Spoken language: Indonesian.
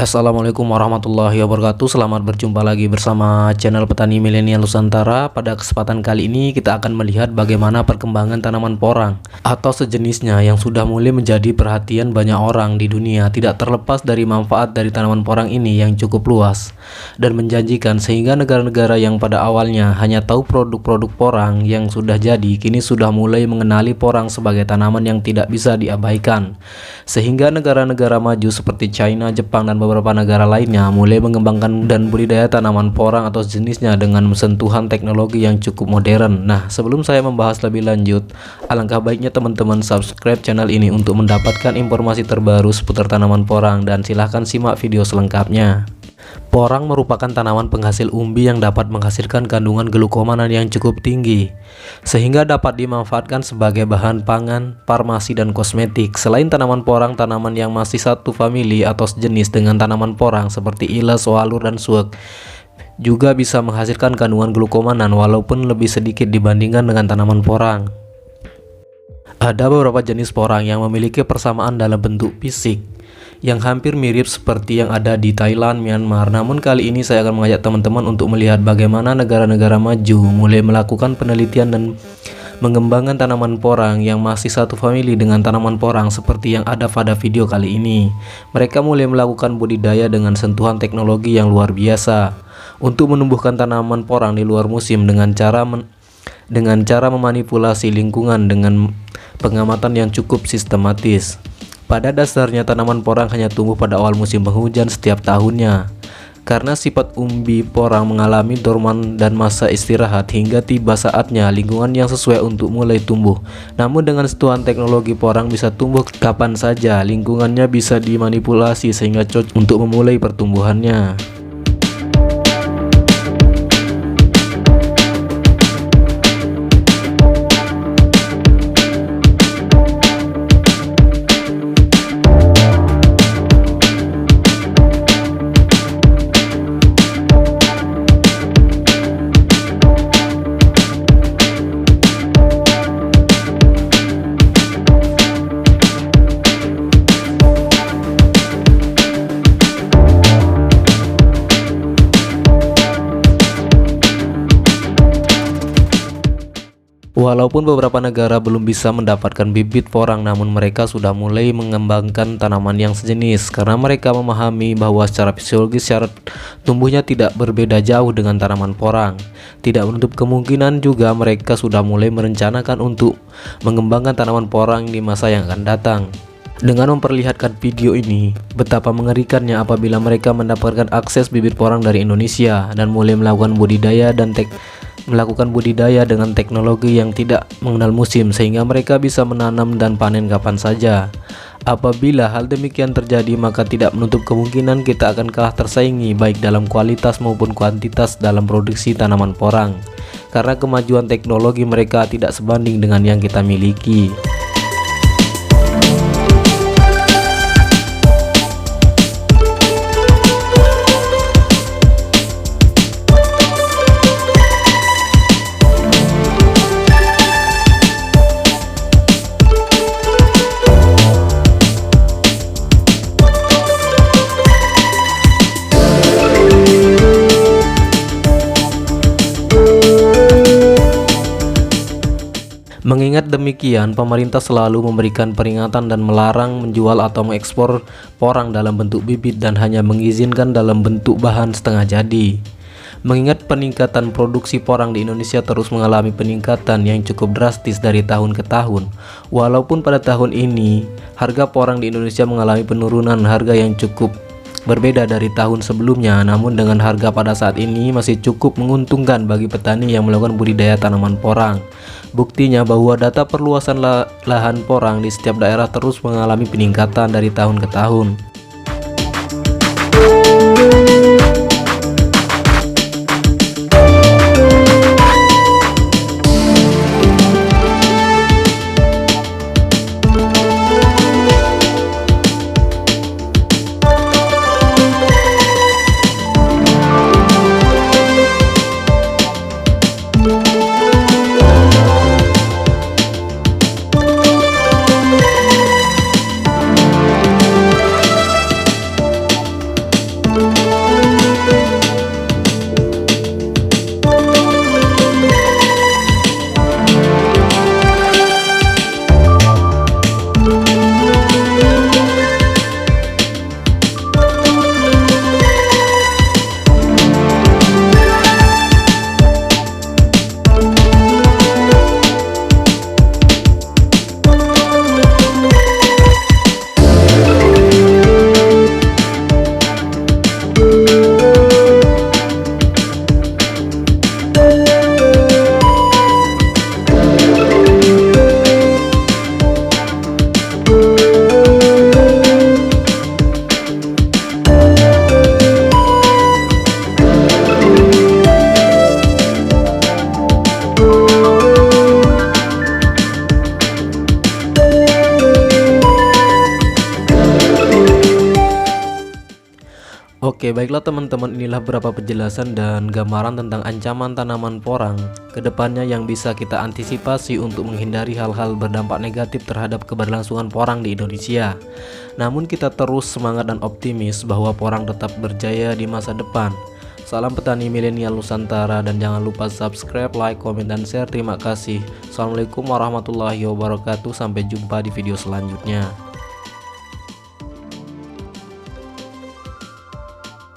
Assalamualaikum warahmatullahi wabarakatuh. Selamat berjumpa lagi bersama channel Petani Milenial Nusantara. Pada kesempatan kali ini kita akan melihat bagaimana perkembangan tanaman porang atau sejenisnya yang sudah mulai menjadi perhatian banyak orang di dunia. Tidak terlepas dari manfaat dari tanaman porang ini yang cukup luas dan menjanjikan, sehingga negara-negara yang pada awalnya hanya tahu produk-produk porang yang sudah jadi, kini sudah mulai mengenali porang sebagai tanaman yang tidak bisa diabaikan. Sehingga negara-negara maju seperti China, Jepang, dan beberapa negara lainnya mulai mengembangkan dan budidaya tanaman porang atau jenisnya dengan sentuhan teknologi yang cukup modern. Nah, sebelum saya membahas lebih lanjut, alangkah baiknya teman-teman subscribe channel ini untuk mendapatkan informasi terbaru seputar tanaman porang, dan silahkan simak video selengkapnya. Porang merupakan tanaman penghasil umbi yang dapat menghasilkan kandungan glukomanan yang cukup tinggi, sehingga dapat dimanfaatkan sebagai bahan pangan, farmasi, dan kosmetik. Selain tanaman porang, tanaman yang masih satu famili atau sejenis dengan tanaman porang seperti iles, walur, dan suwek juga bisa menghasilkan kandungan glukomanan walaupun lebih sedikit dibandingkan dengan tanaman porang. Ada beberapa jenis porang yang memiliki persamaan dalam bentuk fisik yang hampir mirip seperti yang ada di Thailand, Myanmar. Namun kali ini saya akan mengajak teman-teman untuk melihat bagaimana negara-negara maju mulai melakukan penelitian dan mengembangkan tanaman porang yang masih satu famili dengan tanaman porang seperti yang ada pada video kali ini. Mereka mulai melakukan budidaya dengan sentuhan teknologi yang luar biasa untuk menumbuhkan tanaman porang di luar musim dengan cara memanipulasi lingkungan dengan pengamatan yang cukup sistematis. Pada dasarnya tanaman porang hanya tumbuh pada awal musim penghujan setiap tahunnya. Karena sifat umbi porang mengalami dorman dan masa istirahat hingga tiba saatnya lingkungan yang sesuai untuk mulai tumbuh. Namun dengan sentuhan teknologi, porang bisa tumbuh kapan saja. Lingkungannya bisa dimanipulasi sehingga cocok untuk memulai pertumbuhannya. Walaupun beberapa negara belum bisa mendapatkan bibit porang, namun mereka sudah mulai mengembangkan tanaman yang sejenis karena mereka memahami bahwa secara fisiologis syarat tumbuhnya tidak berbeda jauh dengan tanaman porang. Tidak menutup kemungkinan juga mereka sudah mulai merencanakan untuk mengembangkan tanaman porang di masa yang akan datang. Dengan memperlihatkan video ini, betapa mengerikannya apabila mereka mendapatkan akses bibit porang dari Indonesia dan mulai melakukan budidaya dengan teknologi yang tidak mengenal musim, sehingga mereka bisa menanam dan panen kapan saja. Apabila hal demikian terjadi, maka tidak menutup kemungkinan kita akan kalah tersaingi baik dalam kualitas maupun kuantitas dalam produksi tanaman porang, karena kemajuan teknologi mereka tidak sebanding dengan yang kita miliki. Mengingat demikian, pemerintah selalu memberikan peringatan dan melarang menjual atau mengekspor porang dalam bentuk bibit dan hanya mengizinkan dalam bentuk bahan setengah jadi. Mengingat peningkatan produksi porang di Indonesia terus mengalami peningkatan yang cukup drastis dari tahun ke tahun. Walaupun pada tahun ini harga porang di Indonesia mengalami penurunan harga yang cukup berbeda dari tahun sebelumnya, namun dengan harga pada saat ini masih cukup menguntungkan bagi petani yang melakukan budidaya tanaman porang. Buktinya bahwa data perluasan lahan porang di setiap daerah terus mengalami peningkatan dari tahun ke tahun. Oke, baiklah teman-teman, inilah beberapa penjelasan dan gambaran tentang ancaman tanaman porang kedepannya yang bisa kita antisipasi untuk menghindari hal-hal berdampak negatif terhadap keberlangsungan porang di Indonesia. Namun kita terus semangat dan optimis bahwa porang tetap berjaya di masa depan. Salam petani milenial Nusantara, dan jangan lupa subscribe, like, komen, dan share. Terima kasih. Assalamualaikum warahmatullahi wabarakatuh. Sampai jumpa di video selanjutnya.